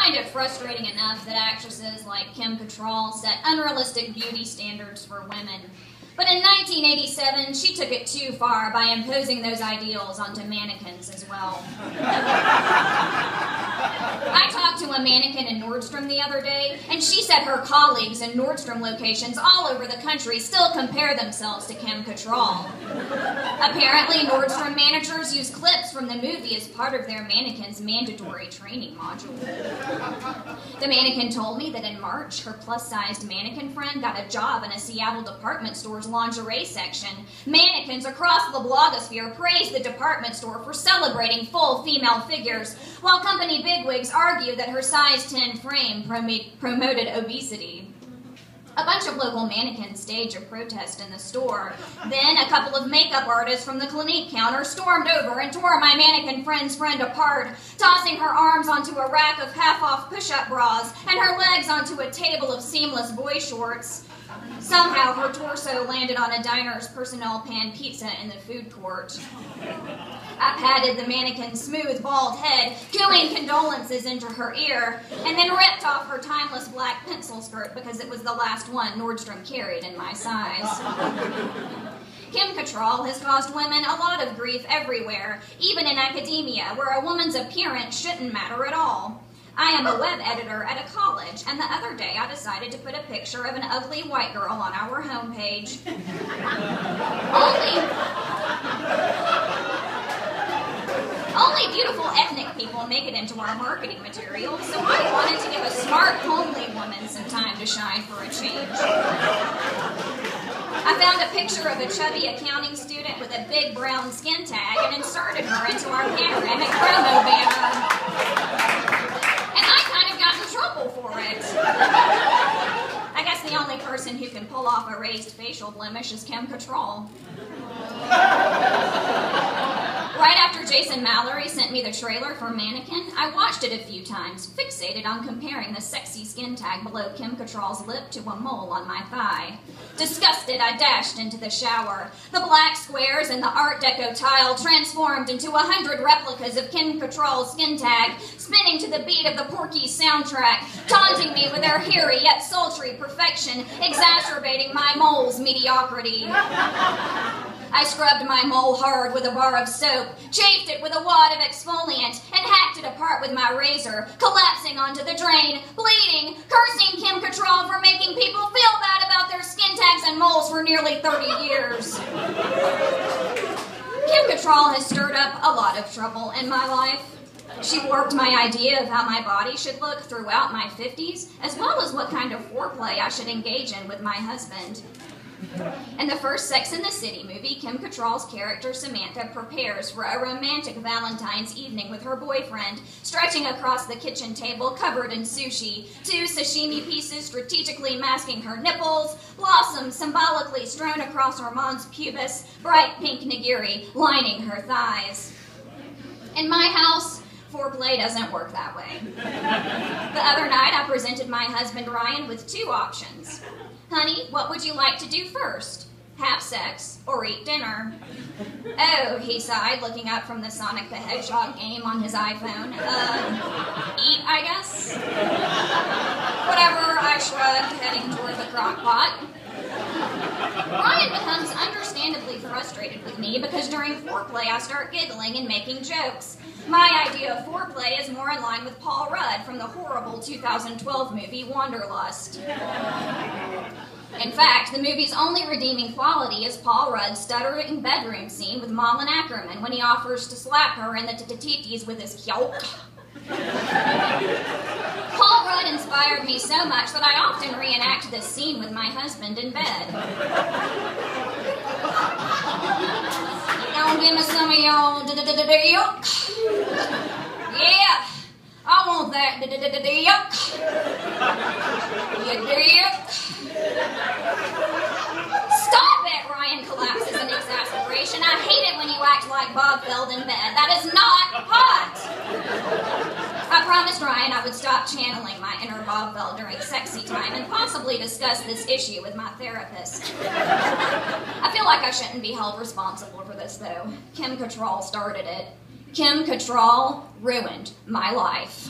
find it frustrating enough that actresses like Kim Cattrall set unrealistic beauty standards for women. But in 1987, she took it too far by imposing those ideals onto mannequins as well. I talked to a mannequin in Nordstrom the other day, and she said her colleagues in Nordstrom locations all over the country still compare themselves to Kim Cattrall. Apparently, Nordstrom managers use clips from the movie as part of their mannequin's mandatory training module. The mannequin told me that in March, her plus-sized mannequin friend got a job in a Seattle department store's lingerie section. Mannequins across the blogosphere praised the department store for celebrating full female figures, while company bigwigs argue that her size 10 frame promoted obesity. A bunch of local mannequins staged a protest in the store. Then a couple of makeup artists from the Clinique counter stormed over and tore my mannequin friend's friend apart, tossing her arms onto a rack of half-off push-up bras and her legs onto a table of seamless boy shorts. Somehow her torso landed on a diner's personnel pan pizza in the food court. I patted the mannequin's smooth, bald head, cooing condolences into her ear, and then ripped off her timeless black pencil skirt because it was the last one Nordstrom carried in my size. Kim Cattrall has caused women a lot of grief everywhere, even in academia, where a woman's appearance shouldn't matter at all. I am a web editor at a college, and the other day I decided to put a picture of an ugly white girl on our homepage. Only beautiful ethnic people make it into our marketing material, so I wanted to give a smart, homely woman some time to shine for a change. I found a picture of a chubby accounting student with a big brown skin tag and inserted her into our panoramic promo banner. And I kind of got in trouble for it. I guess the only person who can pull off a raised facial blemish is Kim Cattrall. Right after Jason Mallory sent me the trailer for Mannequin, I watched it a few times, fixated on comparing the sexy skin tag below Kim Cattrall's lip to a mole on my thigh. Disgusted, I dashed into the shower. The black squares and the Art Deco tile transformed into 100 replicas of Kim Cattrall's skin tag, spinning to the beat of the Porky's soundtrack, taunting me with their hairy yet sultry perfection, exacerbating my mole's mediocrity. I scrubbed my mole hard with a bar of soap, chafed it with a wad of exfoliant, and hacked it apart with my razor, collapsing onto the drain, bleeding, cursing Kim Cattrall for making people feel bad about their skin tags and moles for nearly 30 years. Kim Cattrall has stirred up a lot of trouble in my life. She warped my idea of how my body should look throughout my 50s, as well as what kind of foreplay I should engage in with my husband. In the first Sex and the City movie, Kim Cattrall's character Samantha prepares for a romantic Valentine's evening with her boyfriend, stretching across the kitchen table covered in sushi, 2 sashimi pieces strategically masking her nipples, blossoms symbolically strewn across her mons pubis, bright pink nigiri lining her thighs. In my house, foreplay doesn't work that way. The other night, I presented my husband Ryan with 2 options. Honey, what would you like to do first? Have sex or eat dinner? Oh, he sighed, looking up from the Sonic the Hedgehog game on his iPhone. Eat, I guess? Whatever, I shrugged, heading toward the crock pot. Ryan becomes understandably frustrated with me because during foreplay I start giggling and making jokes. My idea of foreplay is more in line with Paul Rudd from the horrible 2012 movie Wanderlust. In fact, the movie's only redeeming quality is Paul Rudd's stuttering bedroom scene with Malin Ackerman when he offers to slap her in the titties with his kyok. Paul Rudd inspired me so much that I often reenact this scene with my husband in bed. Don't give me some of your yolk. Yeah, I want that yolk. Yolk. Stop it, Ryan collapses in exasperation. I hate it when you act like Bob Feld in bed. That is not hot. I promised Ryan I would stop channeling my inner Bob Feld during sexy time and possibly discuss this issue with my therapist. I feel like I shouldn't be held responsible for this, though. Kim Cattrall started it. Kim Cattrall ruined my life.